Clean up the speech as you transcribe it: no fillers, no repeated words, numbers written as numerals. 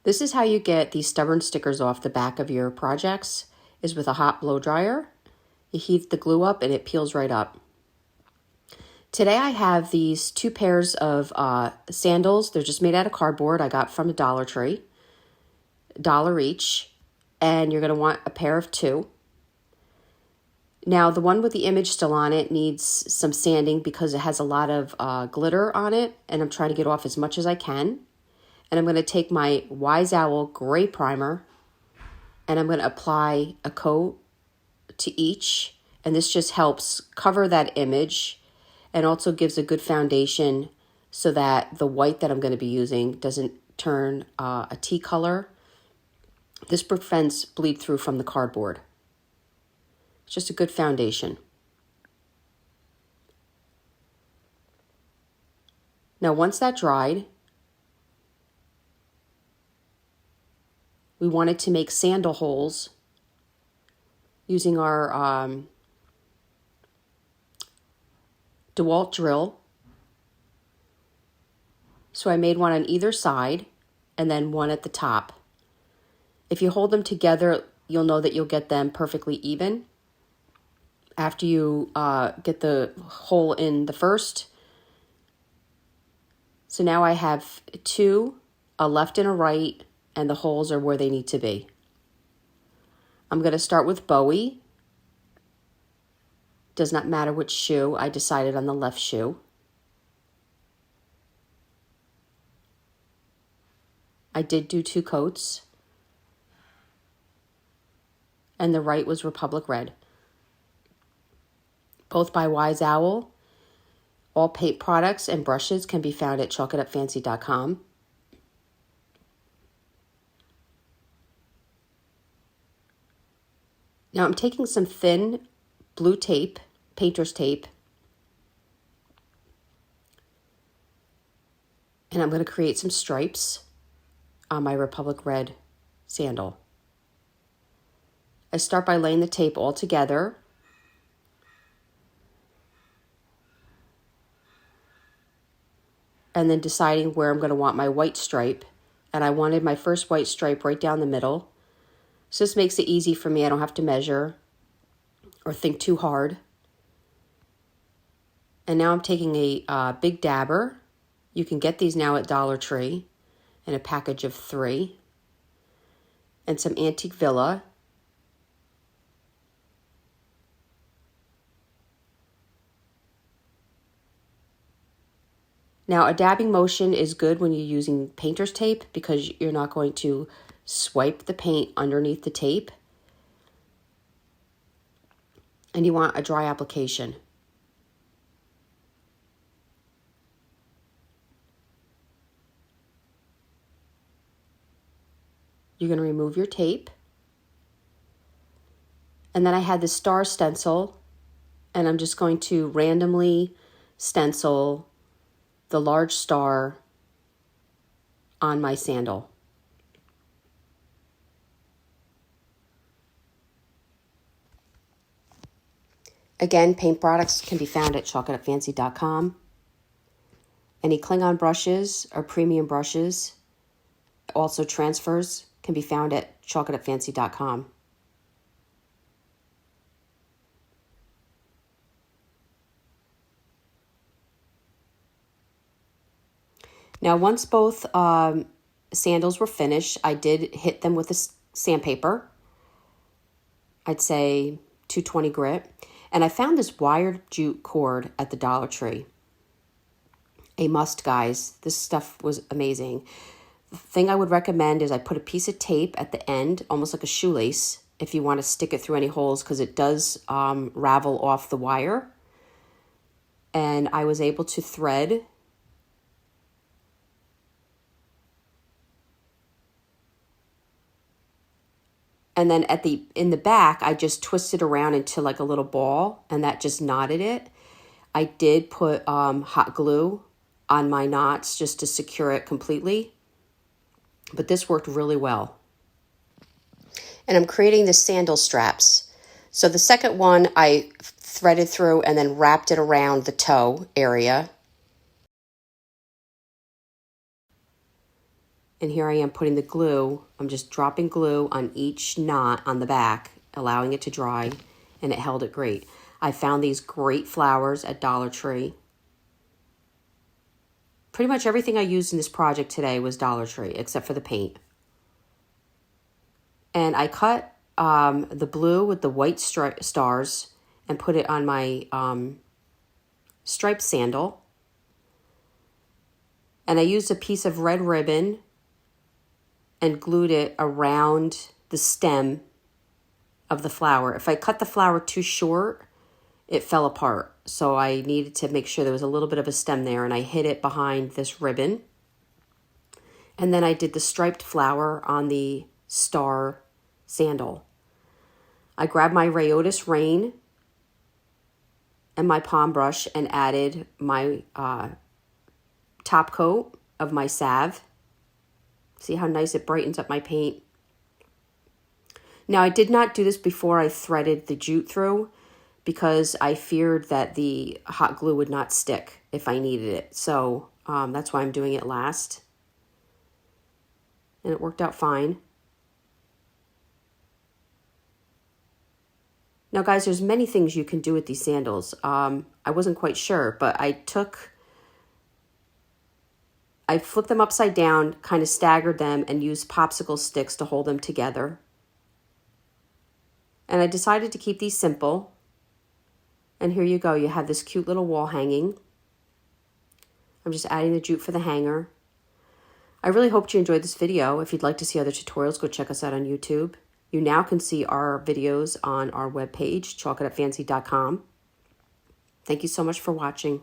This is how you get these stubborn stickers off the back of your projects, is with a hot blow dryer. You heat the glue up and it peels right up. Today I have these two pairs of sandals. They're just made out of cardboard. I got from a Dollar Tree, $1 each, and you're going to want a pair of two. Now the one with the image still on it needs some sanding because it has a lot of glitter on it, and I'm trying to get off as much as I can. And I'm going to take my Wise Owl gray primer and I'm going to apply a coat to each. And this just helps cover that image and also gives a good foundation so that the white that I'm going to be using doesn't turn a tea color. This prevents bleed through from the cardboard. It's just a good foundation. Now once that dried, we wanted to make sandal holes using our DeWalt drill. So I made one on either side and then one at the top. If you hold them together, you'll know that you'll get them perfectly even. After you get the hole in the first. So now I have two, a left and a right, and the holes are where they need to be. I'm going to start with Bowie. Does not matter which shoe. I decided on the left shoe. I did do two coats. And the right was Republic Red. Both by Wise Owl. All paint products and brushes can be found at chalkitupfancy.com. Now I'm taking some thin blue tape, painter's tape, and I'm going to create some stripes on my Republic Red sandal. I start by laying the tape all together. And then deciding where I'm going to want my white stripe. And I wanted my first white stripe right down the middle. So this makes it easy for me. I don't have to measure or think too hard. And now I'm taking a big dabber. You can get these now at Dollar Tree in a package of 3. And some Antique Villa. Now a dabbing motion is good when you're using painter's tape because you're not going to swipe the paint underneath the tape. And you want a dry application. You're going to remove your tape. And then I had the star stencil, and I'm just going to randomly stencil the large star on my sandal. Again, paint products can be found at chalkitupfancy.com. Any Klingon brushes or premium brushes, also transfers, can be found at chalkitupfancy.com. Now, once both sandals were finished, I did hit them with a sandpaper. I'd say 220 grit. And I found this wired jute cord at the Dollar Tree. A must, guys. This stuff was amazing. The thing I would recommend is I put a piece of tape at the end, almost like a shoelace, if you want to stick it through any holes, because it does ravel off the wire. And I was able to thread and then in the back, I just twisted around into like a little ball, and that just knotted it. I did put hot glue on my knots just to secure it completely. But this worked really well. And I'm creating the sandal straps. So the second one I threaded through and then wrapped it around the toe area. And here I am putting the glue. I'm just dropping glue on each knot on the back, allowing it to dry, and it held it great. I found these great flowers at Dollar Tree. Pretty much everything I used in this project today was Dollar Tree, except for the paint. And I cut the blue with the white stars and put it on my striped sandal. And I used a piece of red ribbon and glued it around the stem of the flower. If I cut the flower too short, it fell apart. So I needed to make sure there was a little bit of a stem there, and I hid it behind this ribbon. And then I did the striped flower on the star sandal. I grabbed my Rhayotis Rain and my palm brush and added my top coat of my salve. See how nice it brightens up my paint. Now, I did not do this before I threaded the jute through because I feared that the hot glue would not stick if I needed it. So that's why I'm doing it last. And it worked out fine. Now, guys, there's many things you can do with these sandals. I wasn't quite sure, but I flipped them upside down, kind of staggered them, and used popsicle sticks to hold them together. And I decided to keep these simple. And here you go. You have this cute little wall hanging. I'm just adding the jute for the hanger. I really hope you enjoyed this video. If you'd like to see other tutorials, go check us out on YouTube. You now can see our videos on our webpage, chalkitupfancy.com. Thank you so much for watching.